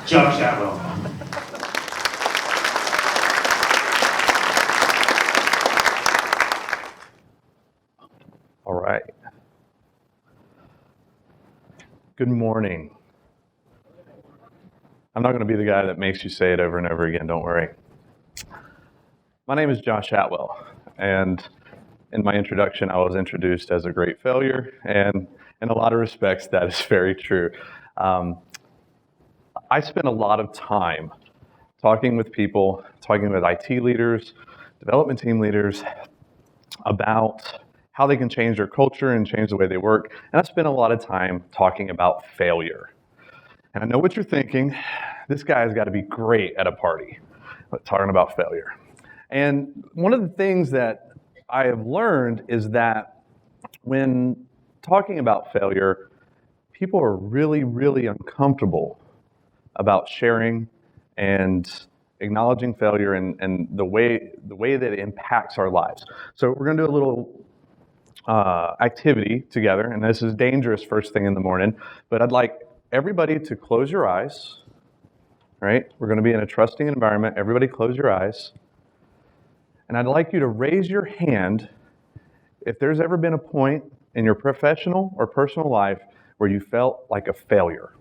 Josh Atwell. All right. Good morning. I'm not going to be the guy that makes you say it over and over again, don't worry. My name is Josh Atwell, and in my introduction, I was introduced as a great failure, and in a lot of respects, that is very true. I spend a lot of time talking with people, talking with IT leaders, development team leaders, about how they can change their culture and change the way they work. And I spend a lot of time talking about failure. And I know what you're thinking. This guy's got to be great at a party, talking about failure. And one of the things that I have learned is that when talking about failure, people are really, really uncomfortable about sharing and acknowledging failure and the way that it impacts our lives. So we're going to do a little activity together, and this is dangerous first thing in the morning, but I'd like everybody to close your eyes, right? We're going to be in a trusting environment. Everybody close your eyes. And I'd like you to raise your hand if there's ever been a point in your professional or personal life where you felt like a failure.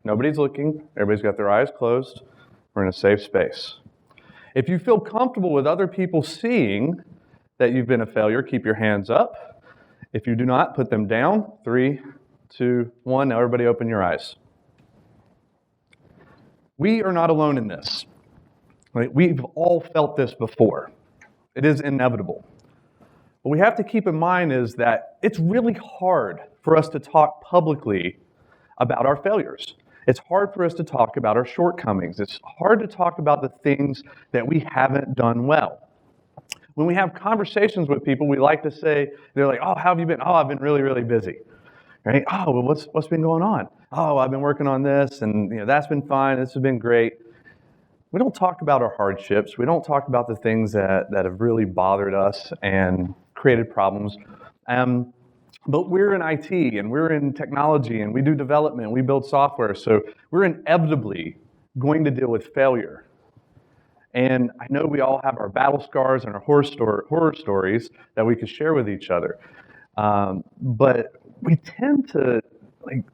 Nobody's looking. Everybody's got their eyes closed. We're in a safe space. If you feel comfortable with other people seeing that you've been a failure, keep your hands up. If you do not, put them down. 3, 2, 1. Now everybody open your eyes. We are not alone in this. Right? We've all felt this before. It is inevitable. What we have to keep in mind is that it's really hard for us to talk publicly about our failures. It's hard for us to talk about our shortcomings. It's hard to talk about the things that we haven't done well. When we have conversations with people, we like to say, they're like, oh, how have you been? Oh, I've been really, really busy. Right? Oh, well, what's been going on? Oh, I've been working on this, and that's been fine. This has been great. We don't talk about our hardships. We don't talk about the things that have really bothered us and created problems. But we're in IT, and we're in technology, and we do development, we build software, so we're inevitably going to deal with failure. And I know we all have our battle scars and our horror stories that we could share with each other. But we tend to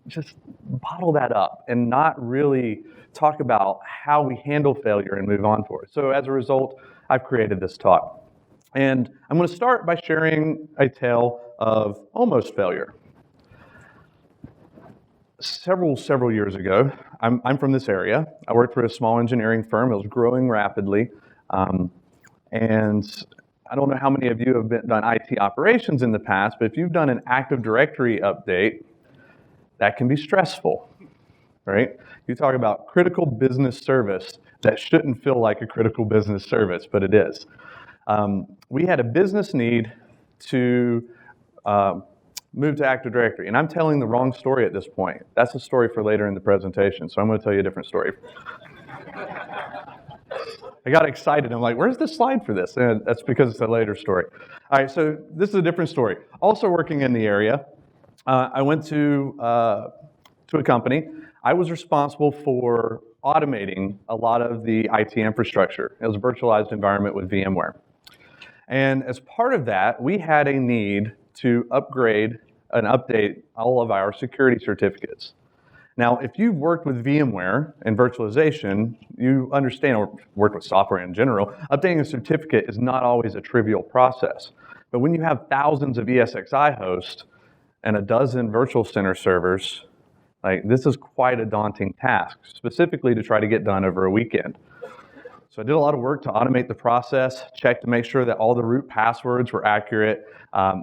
just bottle that up and not really talk about how we handle failure and move on forward. So as a result, I've created this talk. And I'm going to start by sharing a tale of almost failure. Several years ago, I'm from this area. I worked for a small engineering firm. It was growing rapidly. And I don't know how many of you have done IT operations in the past, but if you've done an Active Directory update, that can be stressful, right? You talk about critical business service that shouldn't feel like a critical business service, but it is. We had a business need to move to Active Directory, and I'm telling the wrong story at this point. That's a story for later in the presentation, so I'm going to tell you a different story. I got excited. I'm like, where's the slide for this? And that's because it's a later story. All right, so this is a different story. Also working in the area, I went to a company. I was responsible for automating a lot of the IT infrastructure. It was a virtualized environment with VMware. And as part of that, we had a need to upgrade and update all of our security certificates. Now, if you've worked with VMware and virtualization, you understand, or worked with software in general, updating a certificate is not always a trivial process. But when you have thousands of ESXi hosts and a dozen virtual center servers, this is quite a daunting task, specifically to try to get done over a weekend. So I did a lot of work to automate the process, check to make sure that all the root passwords were accurate,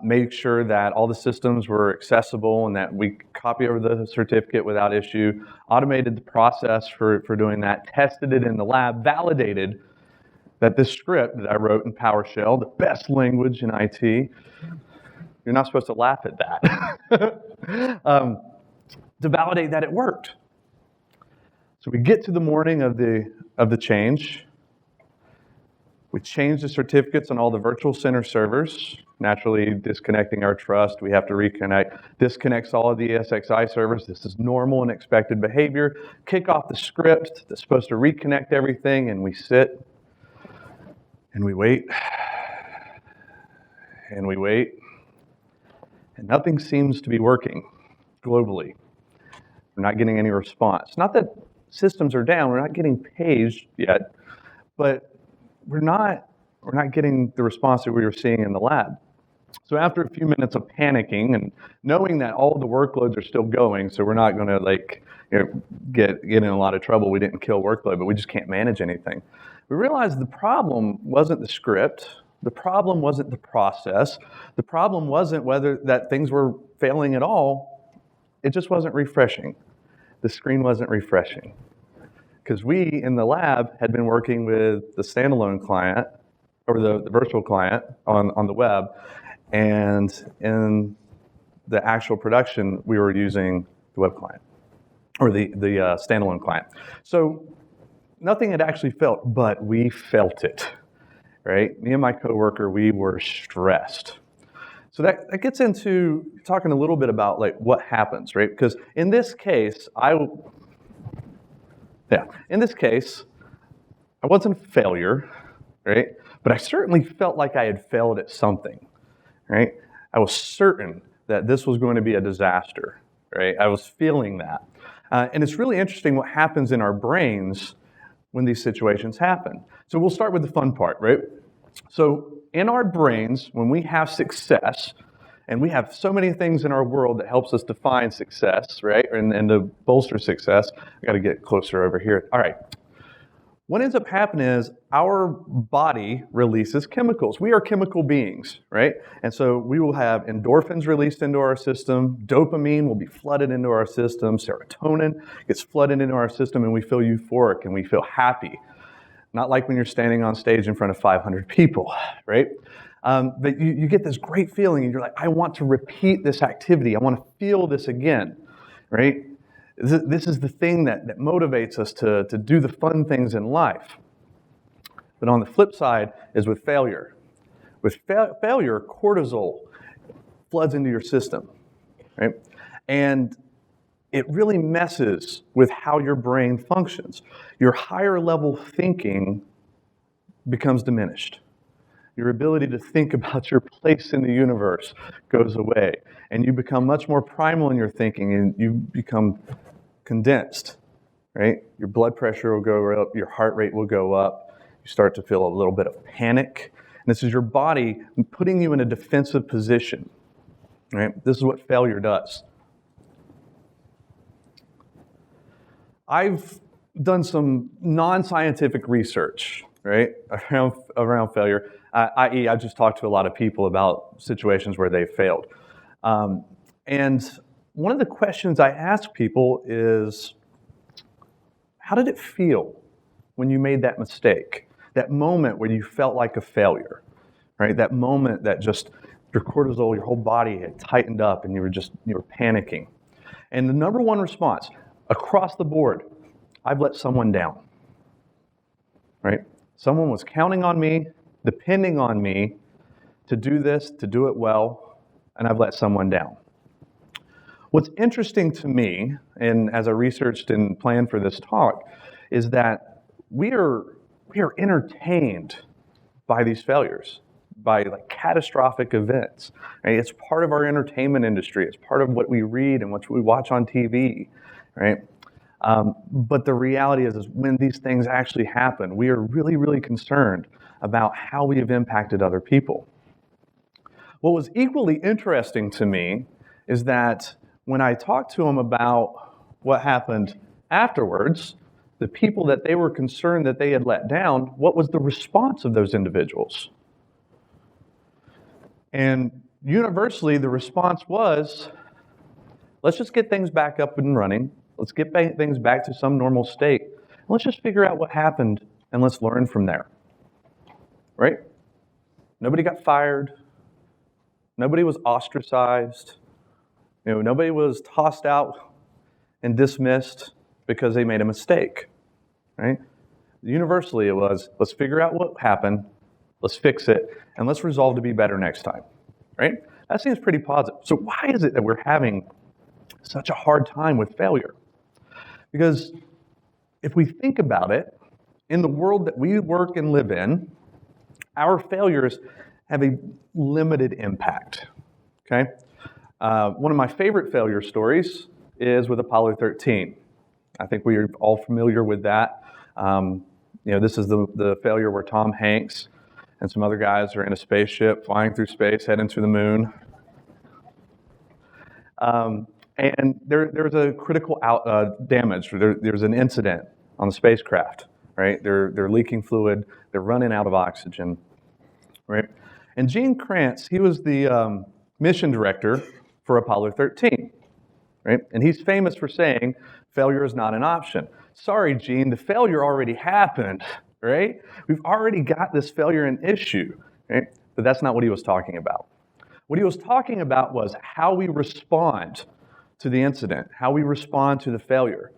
make sure that all the systems were accessible and that we could copy over the certificate without issue, automated the process for doing that, tested it in the lab, validated that this script that I wrote in PowerShell, the best language in IT, you're not supposed to laugh at that, to validate that it worked. So we get to the morning of the change. We change the certificates on all the virtual center servers. naturally disconnecting our trust. We have to reconnect. Disconnects all of the ESXi servers. This is normal and expected behavior. Kick off the script that's supposed to reconnect everything, and we sit and we wait and we wait, and nothing seems to be working globally. We're not getting any response. Not that systems are down, we're not getting paged yet, but we're not getting the response that we were seeing in the lab. So after a few minutes of panicking and knowing that all of the workloads are still going, so we're not going to get in a lot of trouble. We didn't kill workload, but we just can't manage anything. We realized the problem wasn't the script. The problem wasn't the process. The problem wasn't whether that things were failing at all. It just wasn't refreshing. The screen wasn't refreshing. Because we, in the lab, had been working with the standalone client, or the virtual client on the web, and in the actual production, we were using the web client, or the standalone client. So nothing had actually failed, but we felt it, right? Me and my coworker, we were stressed. So that gets into talking a little bit about like what happens, right? Because in this case, I wasn't a failure, right? But I certainly felt like I had failed at something, right? I was certain that this was going to be a disaster, right? I was feeling that. And it's really interesting what happens in our brains when these situations happen. So we'll start with the fun part, right? So in our brains, when we have success, and we have so many things in our world that helps us define success, right? And to bolster success, I got to get closer over here. All right. What ends up happening is our body releases chemicals. We are chemical beings, right? And so we will have endorphins released into our system. Dopamine will be flooded into our system. Serotonin gets flooded into our system, and we feel euphoric and we feel happy. Not like when you're standing on stage in front of 500 people, right? But you get this great feeling, and you're like, I want to repeat this activity. I want to feel this again, right? This is the thing that motivates us to do the fun things in life. But on the flip side is with failure. With failure, cortisol floods into your system, right? And it really messes with how your brain functions. Your higher level thinking becomes diminished. Your ability to think about your place in the universe goes away, and you become much more primal in your thinking, and you become condensed, right? Your blood pressure will go up, your heart rate will go up, you start to feel a little bit of panic, and this is your body putting you in a defensive position, right? This is what failure does. I've done some non-scientific research, right, around failure, i.e. I just talked to a lot of people about situations where they failed. And one of the questions I ask people is, how did it feel when you made that mistake? That moment where you felt like a failure, right? That moment that just your cortisol, your whole body had tightened up and you were panicking. And the number one response across the board, I've let someone down, right? Someone was counting on me, depending on me to do this, to do it well, and I've let someone down. What's interesting to me, and as I researched and planned for this talk, is that we are entertained by these failures, by like catastrophic events. Right? It's part of our entertainment industry. It's part of what we read and what we watch on TV, right? But the reality is when these things actually happen, we are really, really concerned about how we have impacted other people. What was equally interesting to me is that when I talked to them about what happened afterwards, the people that they were concerned that they had let down, what was the response of those individuals? And universally, the response was, let's just get things back up and running. Let's get things back to some normal state. Let's just figure out what happened and let's learn from there. Right? Nobody got fired. Nobody was ostracized. Nobody was tossed out and dismissed because they made a mistake. Right? Universally, it was, let's figure out what happened, let's fix it, and let's resolve to be better next time. right? That seems pretty positive. So why is it that we're having such a hard time with failure? Because if we think about it, in the world that we work and live in, our failures have a limited impact, okay? One of my favorite failure stories is with Apollo 13. I think we are all familiar with that. This is the failure where Tom Hanks and some other guys are in a spaceship flying through space, heading to the moon. And there's a critical damage. There's an incident on the spacecraft, right? They're leaking fluid. They're running out of oxygen, right? And Gene Kranz, he was the mission director for Apollo 13, right? And he's famous for saying, failure is not an option. Sorry, Gene, the failure already happened, right? We've already got this failure an issue, right? But that's not what he was talking about. What he was talking about was how we respond to the incident, how we respond to the failure.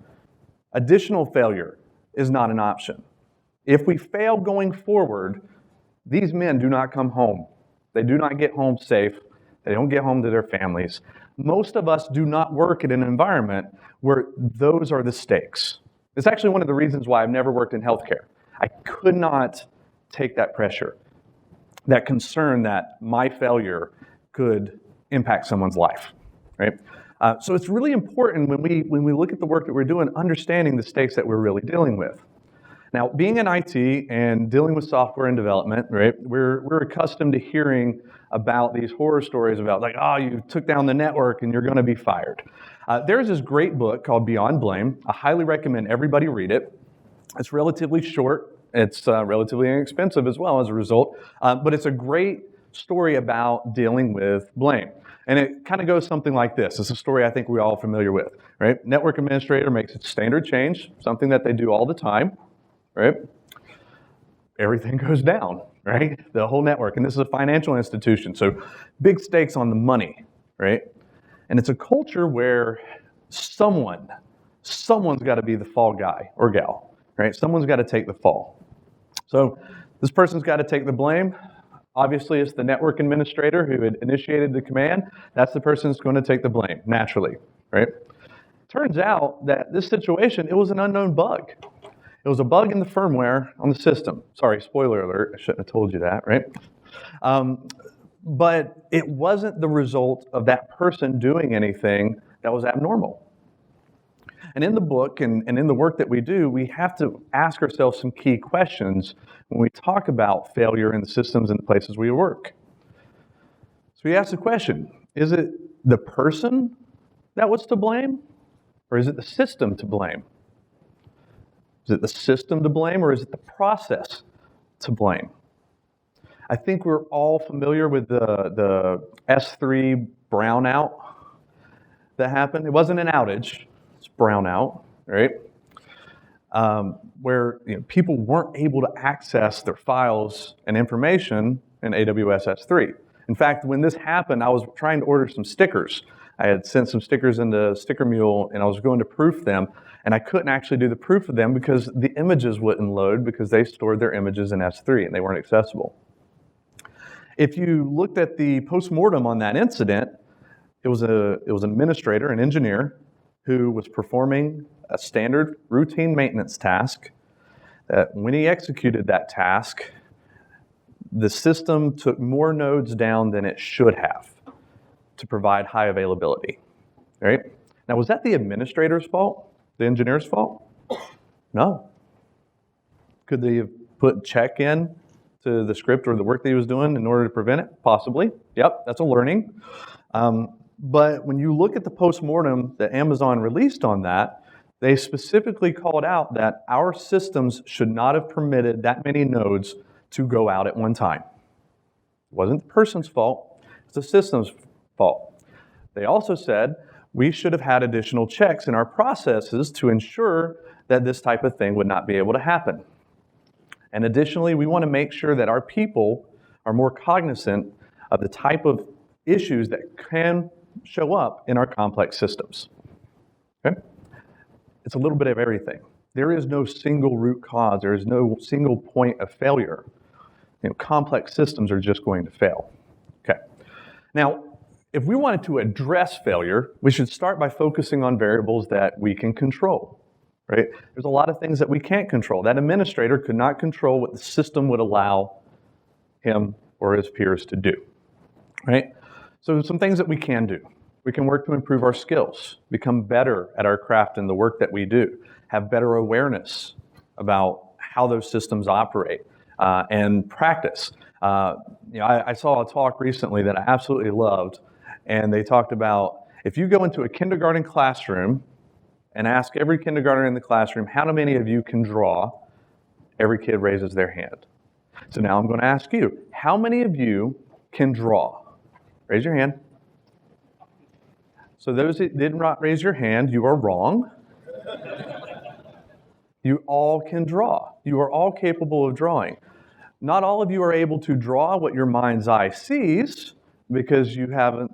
Additional failure is not an option. If we fail going forward, these men do not come home. They do not get home safe. They don't get home to their families. Most of us do not work in an environment where those are the stakes. It's actually one of the reasons why I've never worked in healthcare. I could not take that pressure, that concern that my failure could impact someone's life, right? So it's really important when we look at the work that we're doing, understanding the stakes that we're really dealing with. Now, being in IT and dealing with software and development, right, we're accustomed to hearing about these horror stories about like, oh, you took down the network and you're going to be fired. There's this great book called Beyond Blame. I highly recommend everybody read it. It's relatively short. It's relatively inexpensive as well as a result, but it's a great story about dealing with blame. And it kind of goes something like this. It's a story I think we're all familiar with, right? Network administrator makes a standard change, something that they do all the time, right? Everything goes down, right? The whole network. And this is a financial institution, so big stakes on the money, right? And it's a culture where someone's got to be the fall guy or gal, right? Someone's got to take the fall. So this person's got to take the blame. Obviously, it's the network administrator who had initiated the command. That's the person who's going to take the blame, naturally, right? Turns out that this situation, it was an unknown bug. It was a bug in the firmware on the system. Sorry, spoiler alert, I shouldn't have told you that, right? But it wasn't the result of that person doing anything that was abnormal. And in the book and in the work that we do, we have to ask ourselves some key questions when we talk about failure in the systems and the places we work. So we ask the question, is it the person that was to blame, or is it the system to blame? Is it the system to blame, or is it the process to blame? I think we're all familiar with the S3 brownout that happened. It wasn't an outage, it's brownout, right? Where people weren't able to access their files and information in AWS S3. In fact, when this happened, I was trying to order some stickers. I had sent some stickers into Sticker Mule, and I was going to proof them, and I couldn't actually do the proof of them because the images wouldn't load because they stored their images in S3 and they weren't accessible. If you looked at the postmortem on that incident, it was an administrator, an engineer, who was performing a standard routine maintenance task, that when he executed that task, the system took more nodes down than it should have to provide high availability, right? Now, was that the administrator's fault, the engineer's fault? No. Could they have put check in to the script or the work that he was doing in order to prevent it? Possibly. Yep, that's a learning. But when you look at the postmortem that Amazon released on that, they specifically called out that our systems should not have permitted that many nodes to go out at one time. It wasn't the person's fault, it's the system's fault. They also said we should have had additional checks in our processes to ensure that this type of thing would not be able to happen. And additionally, we want to make sure that our people are more cognizant of the type of issues that can show up in our complex systems. Okay? It's a little bit of everything. There is no single root cause. There is no single point of failure. Complex systems are just going to fail. Okay. Now, if we wanted to address failure, we should start by focusing on variables that we can control, right? There's a lot of things that we can't control. That administrator could not control what the system would allow him or his peers to do, right? So some things that we can do. We can work to improve our skills, become better at our craft and the work that we do, have better awareness about how those systems operate, and practice. I saw a talk recently that I absolutely loved, and they talked about if you go into a kindergarten classroom and ask every kindergartner in the classroom, how many of you can draw? Every kid raises their hand. So now I'm going to ask you, how many of you can draw? Raise your hand. So those that did not raise your hand, you are wrong. You all can draw. You are all capable of drawing. Not all of you are able to draw what your mind's eye sees because you haven't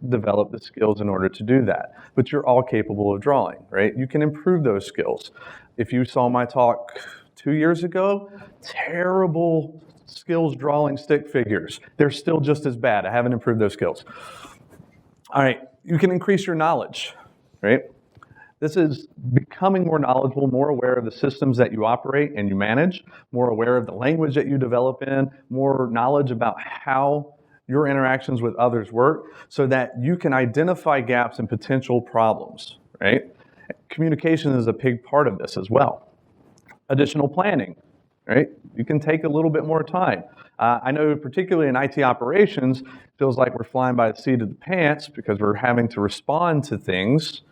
developed the skills in order to do that. But you're all capable of drawing, right? You can improve those skills. If you saw my talk 2 years ago, terrible skills drawing stick figures. They're still just as bad. I haven't improved those skills. All right, you can increase your knowledge, right? This is becoming more knowledgeable, more aware of the systems that you operate and you manage, more aware of the language that you develop in, more knowledge about how your interactions with others work so that you can identify gaps and potential problems, right? Communication is a big part of this as well. Additional planning, right? You can take a little bit more time. I know particularly in IT operations, it feels like we're flying by the seat of the pants because we're having to respond to things.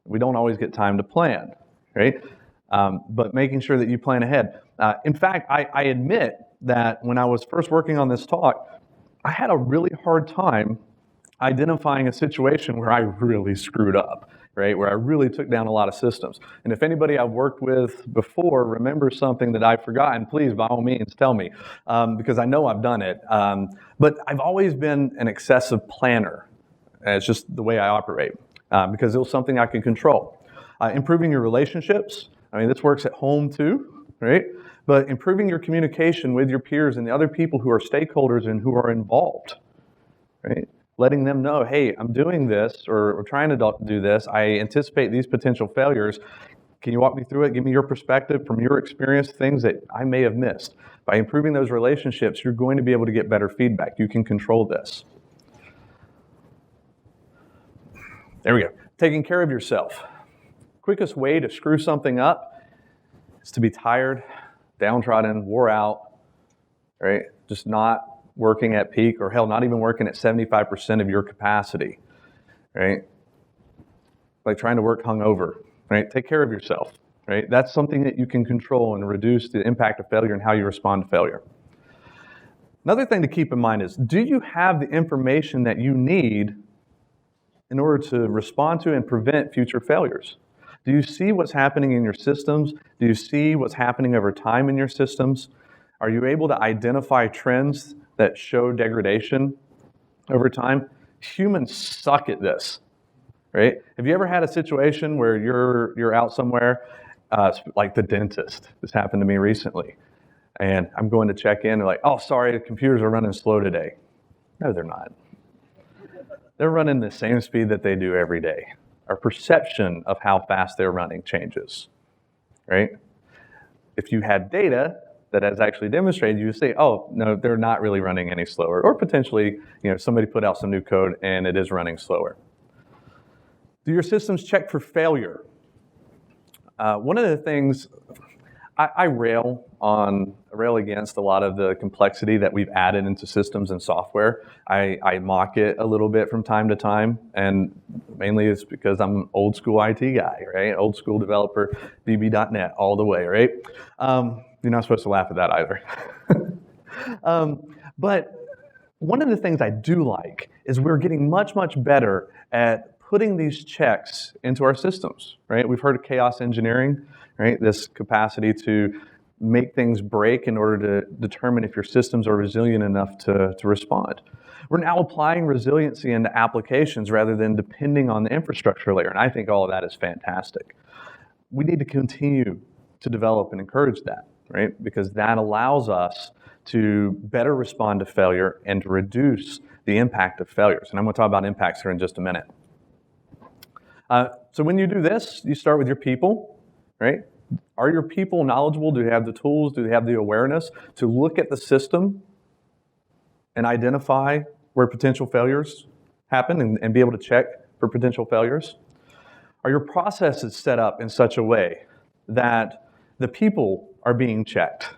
We don't always get time to plan, right? But making sure that you plan ahead. In fact, I admit that when I was first working on this talk, I had a really hard time identifying a situation where I really screwed up, right? Where I really took down a lot of systems. And if anybody I've worked with before remembers something that I've forgotten, please, by all means, tell me, because I know I've done it. But I've always been an excessive planner. It's just the way I operate. Because it was something I could control. Improving your relationships, I mean, this works at home too, right? But improving your communication with your peers and the other people who are stakeholders and who are involved, right? Letting them know, hey, I'm doing this or trying to do this. I anticipate these potential failures. Can you walk me through it? Give me your perspective from your experience, things that I may have missed. By improving those relationships, you're going to be able to get better feedback. You can control this. There we go. Taking care of yourself. Quickest way to screw something up is to be tired, downtrodden, wore out, right? Just not working at peak, or hell, not even working at 75% of your capacity, right? Like trying to work hungover, right? Take care of yourself, right? That's something that you can control and reduce the impact of failure and how you respond to failure. Another thing to keep in mind is, do you have the information that you need in order to respond to and prevent future failures? Do you see what's happening in your systems? Do you see what's happening over time in your systems? Are you able to identify trends that show degradation over time? Humans suck at this, right? Have you ever had a situation where you're out somewhere, like the dentist? This happened to me recently. And I'm going to check in, and like, oh, sorry, the computers are running slow today. No, they're not. They're running the same speed that they do every day. Our perception of how fast they're running changes, right? If you had data that has actually demonstrated, you say, oh, no, they're not really running any slower. Or potentially, somebody put out some new code and it is running slower. Do your systems check for failure? One of the things, I rail against a lot of the complexity that we've added into systems and software. I mock it a little bit from time to time, and mainly it's because I'm an old school IT guy, right? Old school developer, VB.NET all the way, right? You're not supposed to laugh at that either. But one of the things I do like is we're getting much, much better at putting these checks into our systems, right? We've heard of chaos engineering, right? This capacity to make things break in order to determine if your systems are resilient enough to respond. We're now applying resiliency into applications rather than depending on the infrastructure layer, and I think all of that is fantastic. We need to continue to develop and encourage that. right? Because that allows us to better respond to failure and to reduce the impact of failures. And I'm going to talk about impacts here in just a minute. So when you do this, you start with your people, right? Are your people knowledgeable? Do they have the tools? Do they have the awareness to look at the system and identify where potential failures happen and be able to check for potential failures? Are your processes set up in such a way that the people are being checked,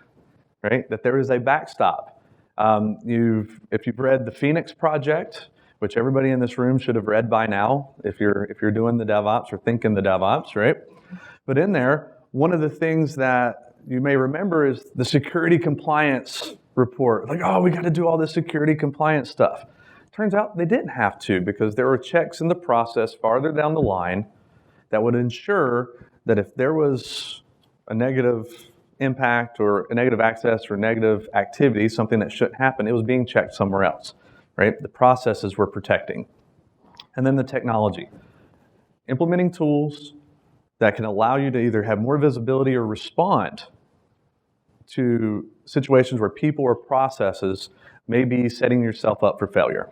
right? That there is a backstop. If you've read the Phoenix Project, which everybody in this room should have read by now, if you're doing the DevOps or thinking the DevOps, right? But in there, one of the things that you may remember is the security compliance report. Like, oh, we got to do all this security compliance stuff. Turns out they didn't have to, because there were checks in the process farther down the line that would ensure that if there was a negative impact or a negative access or negative activity, something that shouldn't happen, it was being checked somewhere else, right? The processes were protecting. And then the technology. Implementing tools that can allow you to either have more visibility or respond to situations where people or processes may be setting yourself up for failure.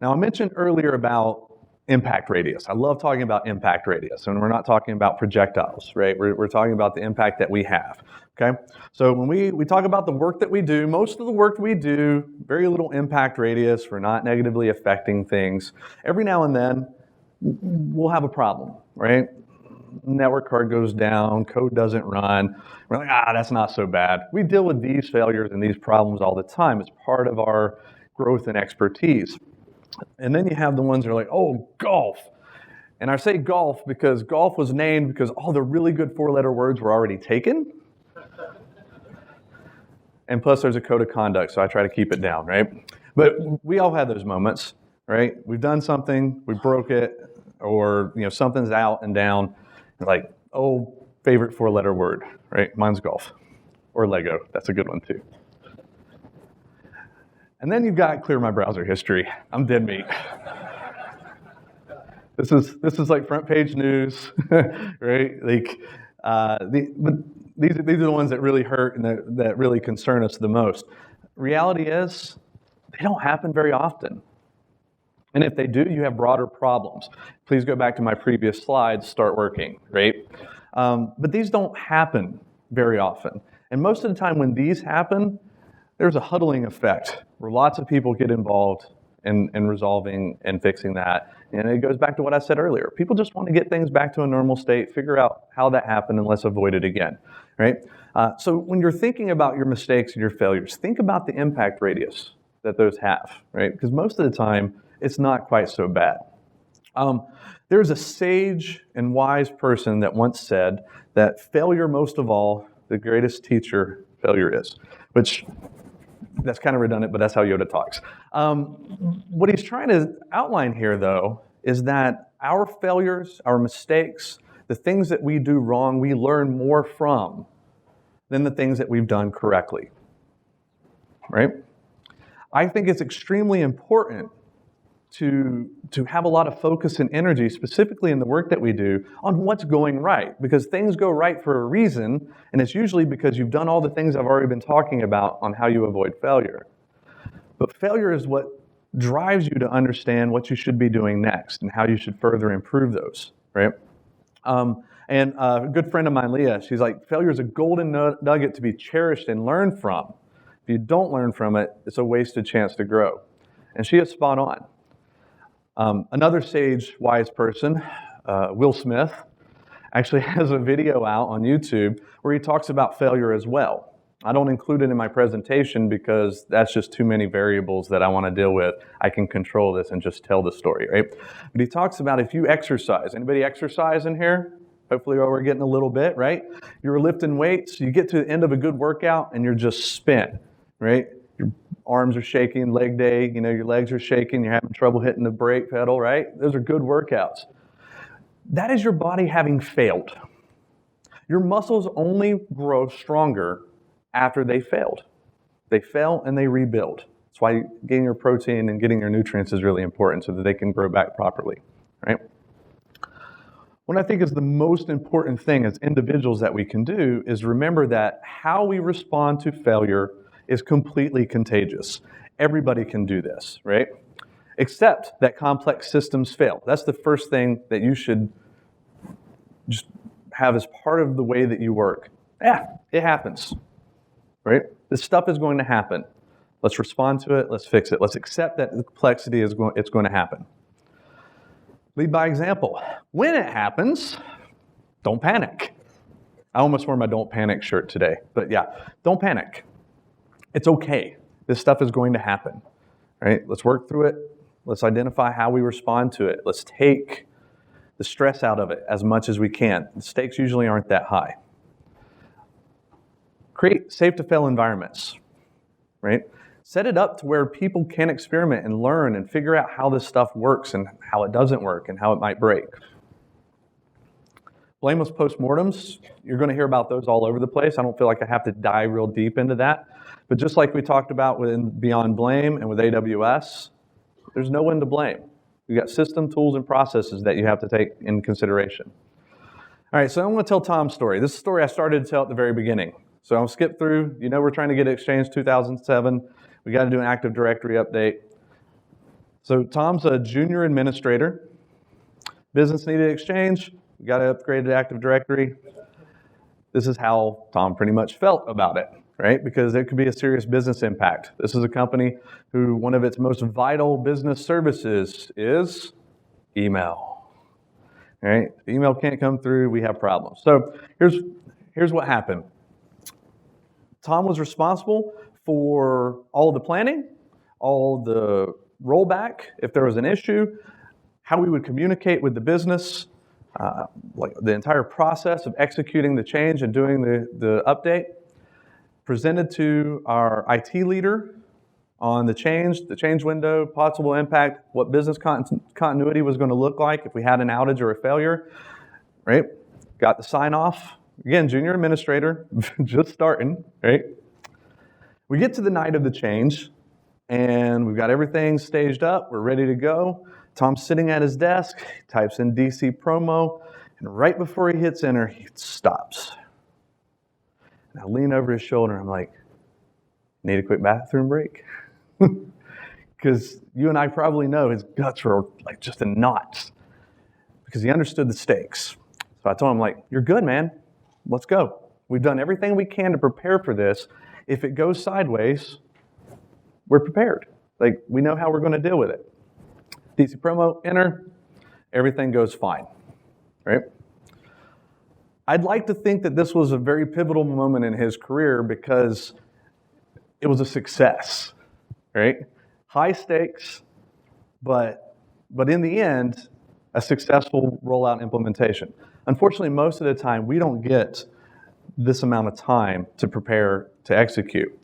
Now, I mentioned earlier about impact radius. I love talking about impact radius, and we're not talking about projectiles, right? We're talking about the impact that we have, okay? So when we talk about the work that we do, most of the work we do, very little impact radius, we're not negatively affecting things. Every now and then, we'll have a problem, right? Network card goes down, code doesn't run. We're like, that's not so bad. We deal with these failures and these problems all the time. It's part of our growth and expertise. And then you have the ones that are like, oh, golf. And I say golf because golf was named because all the really good four-letter words were already taken. And plus there's a code of conduct, so I try to keep it down, right? But we all have those moments, right? We've done something, we broke it, or something's out and down. Like, oh, favorite four-letter word, right? Mine's golf. Or Lego, that's a good one too. And then you've got clear my browser history. I'm dead meat. This is like front page news, right? Like, but these are the ones that really hurt and that really concern us the most. Reality is, they don't happen very often. And if they do, you have broader problems. Please go back to my previous slides, start working, right? But these don't happen very often. And most of the time when these happen, there's a huddling effect where lots of people get involved in resolving and fixing that. And it goes back to what I said earlier. People just want to get things back to a normal state, figure out how that happened, and let's avoid it again, right? So when you're thinking about your mistakes and your failures, think about the impact radius that those have, right? Because most of the time, it's not quite so bad. There's a sage and wise person that once said that failure, most of all, the greatest teacher failure is, which that's kind of redundant, but that's how Yoda talks. What he's trying to outline here, though, is that our failures, our mistakes, the things that we do wrong, we learn more from than the things that we've done correctly, right? I think it's extremely important to have a lot of focus and energy, specifically in the work that we do, on what's going right. Because things go right for a reason, and it's usually because you've done all the things I've already been talking about on how you avoid failure. But failure is what drives you to understand what you should be doing next and how you should further improve those, right? And a good friend of mine, Leah, she's like, failure is a golden nugget to be cherished and learned from. If you don't learn from it, it's a wasted chance to grow. And she is spot on. Another sage, wise person, Will Smith, actually has a video out on YouTube where he talks about failure as well. I don't include it in my presentation because that's just too many variables that I want to deal with. I can control this and just tell the story, right? But he talks about if you exercise. Anybody exercise in here? Hopefully we're getting a little bit, right? You're lifting weights, you get to the end of a good workout and you're just spent, right? Your arms are shaking, leg day, your legs are shaking, you're having trouble hitting the brake pedal, right? Those are good workouts. That is your body having failed. Your muscles only grow stronger after they failed. They fail and they rebuild. That's why getting your protein and getting your nutrients is really important so that they can grow back properly, right? what I think is the most important thing as individuals that we can do is remember that how we respond to failure is completely contagious. Everybody can do this, right? Except that complex systems fail. That's the first thing that you should just have as part of the way that you work. Yeah, it happens, right? This stuff is going to happen. Let's respond to it. Let's fix it. Let's accept that the complexity is it's going to happen. Lead by example. When it happens, don't panic. I almost wore my Don't Panic shirt today, but yeah, don't panic. It's okay. This stuff is going to happen, right? Let's work through it. Let's identify how we respond to it. Let's take the stress out of it as much as we can. The stakes usually aren't that high. Create safe to fail environments, right? Set it up to where people can experiment and learn and figure out how this stuff works and how it doesn't work and how it might break. Blameless postmortems, you're going to hear about those all over the place. I don't feel like I have to dive real deep into that. But just like we talked about with Beyond Blame and with AWS, there's no one to blame. You've got system, tools, and processes that you have to take in consideration. All right, so I'm going to tell Tom's story. This is a story I started to tell at the very beginning. So I'll skip through. You know we're trying to get Exchange 2007. We got to do an Active Directory update. So Tom's a junior administrator. Business needed Exchange. We got to upgrade to Active Directory. This is how Tom pretty much felt about it, right? Because there could be a serious business impact. This is a company who one of its most vital business services is email. All right? If email can't come through, we have problems. So here's what happened. Tom was responsible for all the planning, all the rollback, if there was an issue, how we would communicate with the business, like the entire process of executing the change and doing the update, presented to our IT leader on the change window, possible impact, what business continuity was going to look like if we had an outage or a failure, right? Got the sign off. Again, junior administrator, just starting, right? We get to the night of the change, and we've got everything staged up. We're ready to go. Tom's sitting at his desk, types in DC promo, and right before he hits enter, he stops. And I lean over his shoulder, and I'm like, need a quick bathroom break? Because you and I probably know his guts were like just in knots because he understood the stakes. So I told him, like, you're good, man. Let's go. We've done everything we can to prepare for this. If it goes sideways, we're prepared. Like, we know how we're going to deal with it. DC promo, enter, everything goes fine, right? I'd like to think that this was a very pivotal moment in his career because it was a success, right? High stakes, but in the end, a successful rollout implementation. Unfortunately, most of the time, we don't get this amount of time to prepare to execute.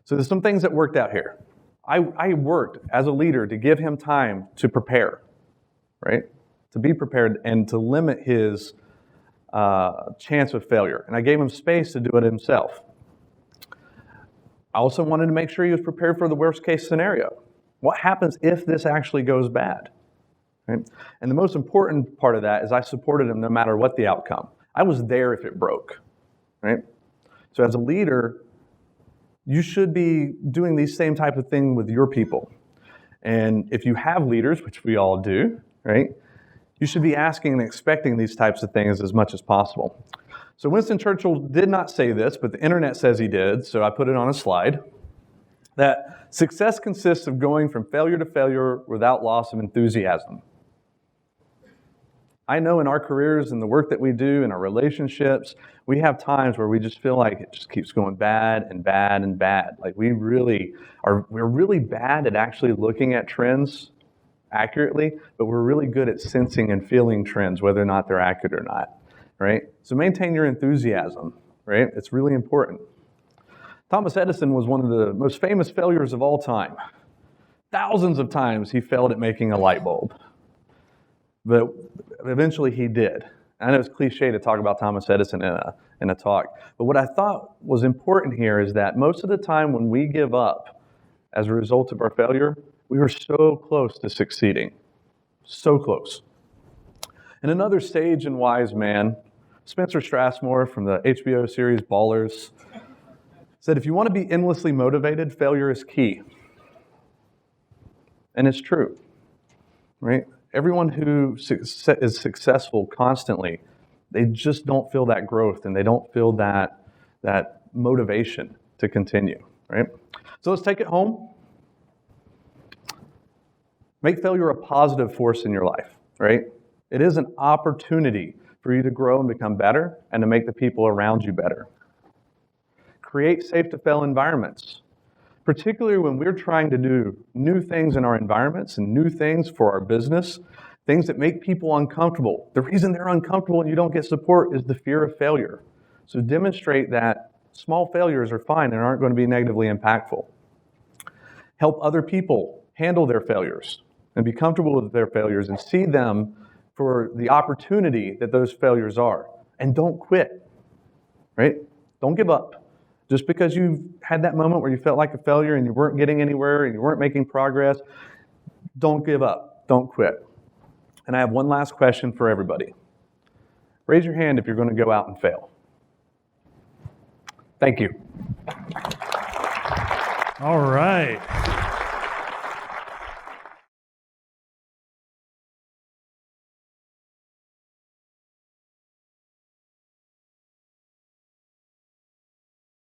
So there's some things that worked out here. I worked as a leader to give him time to prepare, right? To be prepared and to limit his chance of failure. And I gave him space to do it himself. I also wanted to make sure he was prepared for the worst case scenario. What happens if this actually goes bad? Right? And the most important part of that is I supported him no matter what the outcome. I was there if it broke, right? So as a leader, you should be doing these same type of thing with your people. And if you have leaders, which we all do, right, you should be asking and expecting these types of things as much as possible. So Winston Churchill did not say this, but the internet says he did, so I put it on a slide, that success consists of going from failure to failure without loss of enthusiasm. I know in our careers and the work that we do in our relationships, we have times where we just feel like it just keeps going bad and bad and bad. Like we're really bad at actually looking at trends accurately, but we're really good at sensing and feeling trends, whether or not they're accurate or not, right? So maintain your enthusiasm, right? It's really important. Thomas Edison was one of the most famous failures of all time. Thousands of times he failed at making a light bulb. But eventually he did. I know it's cliche to talk about Thomas Edison in a talk, but what I thought was important here is that most of the time when we give up as a result of our failure, we were so close to succeeding. So close. And another sage and wise man, Spencer Strassmore from the HBO series Ballers, said, if you want to be endlessly motivated, failure is key. And it's true, right? Everyone who is successful constantly, they just don't feel that growth and they don't feel that motivation to continue, right? So let's take it home. Make failure a positive force in your life, right? It is an opportunity for you to grow and become better and to make the people around you better. Create safe to fail environments, particularly when we're trying to do new things in our environments and new things for our business, things that make people uncomfortable. The reason they're uncomfortable and you don't get support is the fear of failure. So demonstrate that small failures are fine and aren't going to be negatively impactful. Help other people handle their failures and be comfortable with their failures and see them for the opportunity that those failures are. And don't quit, right? Don't give up. Just because you've had that moment where you felt like a failure and you weren't getting anywhere and you weren't making progress, don't give up. Don't quit. And I have one last question for everybody. Raise your hand if you're going to go out and fail. Thank you. All right.